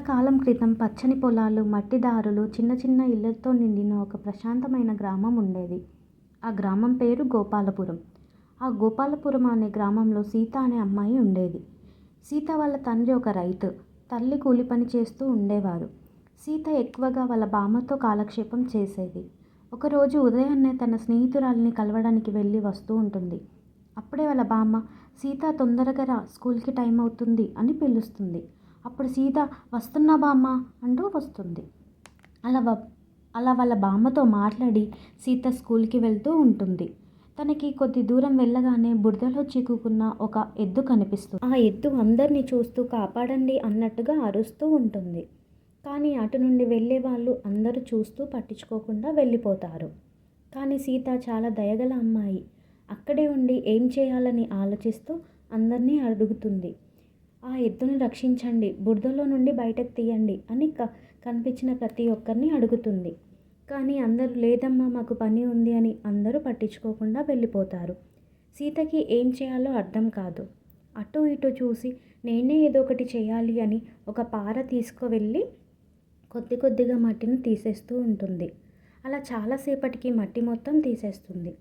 చాలా కాలం క్రితం పచ్చని పొలాలు, మట్టి దారులు, చిన్న చిన్న ఇళ్లతో నిండిన ఒక ప్రశాంతమైన గ్రామం ఉండేది. ఆ గ్రామం పేరు గోపాలపురం. ఆ గోపాలపురం అనే గ్రామంలో సీత అనే అమ్మాయి ఉండేది. సీత వాళ్ళ తండ్రి ఒక రైతు, తల్లి కూలి పని చేస్తూ ఉండేవారు. సీత ఎక్కువగా వాళ్ళ బామ్మతో కాలక్షేపం చేసేది. ఒకరోజు ఉదయాన్నే తన స్నేహితురాలిని కలవడానికి వెళ్ళి వస్తూ ఉంటుంది. అప్పుడే వాళ్ళ బామ్మ, సీత తొందరగా రా, స్కూల్కి టైం అవుతుంది అని పిలుస్తుంది. అప్పుడు సీత, వస్తున్నా బామ్మ అంటూ వస్తుంది. అలా అలా వాళ్ళ బామ్మతో మాట్లాడి సీత స్కూల్కి వెళ్తూ ఉంటుంది. తనకి కొద్ది దూరం వెళ్ళగానే బురదలో చిక్కుకున్న ఒక ఎద్దు కనిపిస్తుంది. ఆ ఎద్దు అందరినీ చూస్తూ కాపాడండి అన్నట్టుగా అరుస్తూ ఉంటుంది. కానీ అటు నుండి వెళ్ళే వాళ్ళు అందరూ చూస్తూ పట్టించుకోకుండా వెళ్ళిపోతారు. కానీ సీత చాలా దయగల అమ్మాయి. అక్కడే ఉండి ఏం చేయాలని ఆలోచిస్తూ అందరినీ అడుగుతుంది. ఆ ఎద్దును రక్షించండి, బురదలో నుండి బయటకు తీయండి అని కనిపించిన ప్రతి ఒక్కరిని అడుగుతుంది. కానీ అందరూ లేదమ్మా, మాకు పని ఉంది అని అందరూ పట్టించుకోకుండా వెళ్ళిపోతారు. సీతకి ఏం చేయాలో అర్థం కాదు. అటు ఇటు చూసి నేనే ఏదో ఒకటి చేయాలి అని ఒక పార తీసుకువెళ్ళి కొద్ది కొద్దిగా మట్టిని తీసేస్తూ ఉంటుంది. అలా చాలాసేపటికి మట్టి మొత్తం తీసేస్తుంది.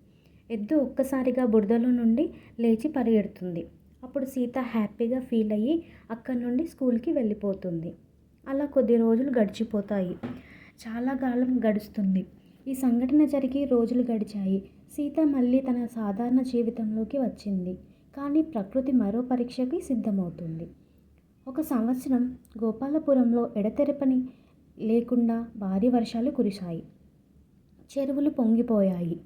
ఎద్దు ఒక్కసారిగా బురదలో నుండి లేచి పరిగెడుతుంది. అప్పుడు సీత హ్యాపీగా ఫీల్ అయ్యి అక్కడి నుండి స్కూల్కి వెళ్ళిపోతుంది. అలా కొద్ది రోజులు గడిచిపోతాయి. చాలా కాలం గడుస్తుంది. ఈ సంఘటన జరిగి రోజులు గడిచాయి. సీత మళ్ళీ తన సాధారణ జీవితంలోకి వచ్చింది. కానీ ప్రకృతి మరో పరీక్షకి సిద్ధమవుతుంది. ఒక సంవత్సరం గోపాలపురంలో ఎడతెరపని లేకుండా భారీ వర్షాలు కురిశాయి. చెరువులు పొంగిపోయాయి.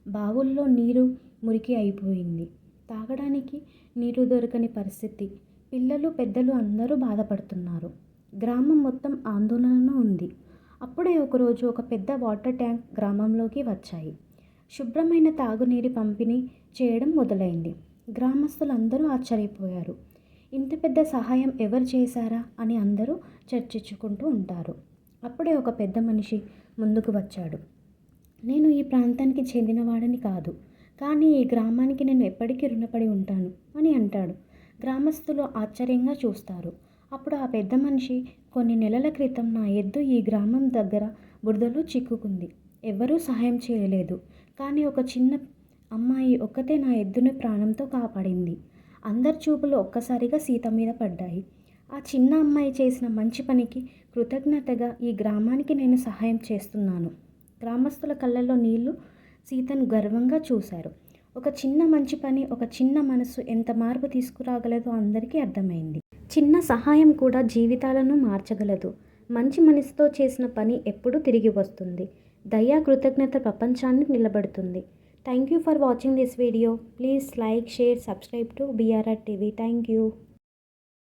బావుల్లో నీరు మురికి అయిపోయింది. తాగడానికి నీరు దొరకని పరిస్థితి. పిల్లలు పెద్దలు అందరూ బాధపడుతున్నారు. గ్రామం మొత్తం ఆందోళనలో ఉంది. అప్పుడే ఒకరోజు ఒక పెద్ద వాటర్ ట్యాంక్ గ్రామంలోకి వచ్చాయి. శుభ్రమైన తాగునీరు పంపిణీ చేయడం మొదలైంది. గ్రామస్తులందరూ ఆశ్చర్యపోయారు. ఇంత పెద్ద సహాయం ఎవరు చేశారా అని అందరూ చర్చించుకుంటూ ఉంటారు. అప్పుడే ఒక పెద్ద మనిషి ముందుకు వచ్చాడు. నేను ఈ ప్రాంతానికి చెందినవాడని కాదు, కానీ ఈ గ్రామానికి నేను ఎప్పటికీ రుణపడి ఉంటాను అని అంటాడు. గ్రామస్తులు ఆశ్చర్యంగా చూస్తారు. అప్పుడు ఆ పెద్ద మనిషి, కొన్ని నెలల క్రితం నా ఎద్దు ఈ గ్రామం దగ్గర బురదలో చిక్కుకుంది. ఎవ్వరూ సహాయం చేయలేదు. కానీ ఒక చిన్న అమ్మాయి ఒక్కతే నా ఎద్దుని ప్రాణంతో కాపాడింది. అందరి చూపులు ఒక్కసారిగా సీత మీద పడ్డాయి. ఆ చిన్న అమ్మాయి చేసిన మంచి పనికి కృతజ్ఞతగా ఈ గ్రామానికి నేను సహాయం చేస్తున్నాను. గ్రామస్తుల కళ్ళల్లో నీళ్లు సీతను గర్వంగా చూశారు. ఒక చిన్న మంచి పని, ఒక చిన్న మనసు ఎంత మార్పు తీసుకురాగలదో అందరికీ అర్థమైంది. చిన్న సహాయం కూడా జీవితాలను మార్చగలదు. మంచి మనసుతో చేసిన పని ఎప్పుడూ తిరిగి వస్తుంది. దయా కృతజ్ఞత ప్రపంచాన్ని నిలబెడుతుంది. Thank you for watching this video. Please like, share, subscribe to BRR TV. Thank you.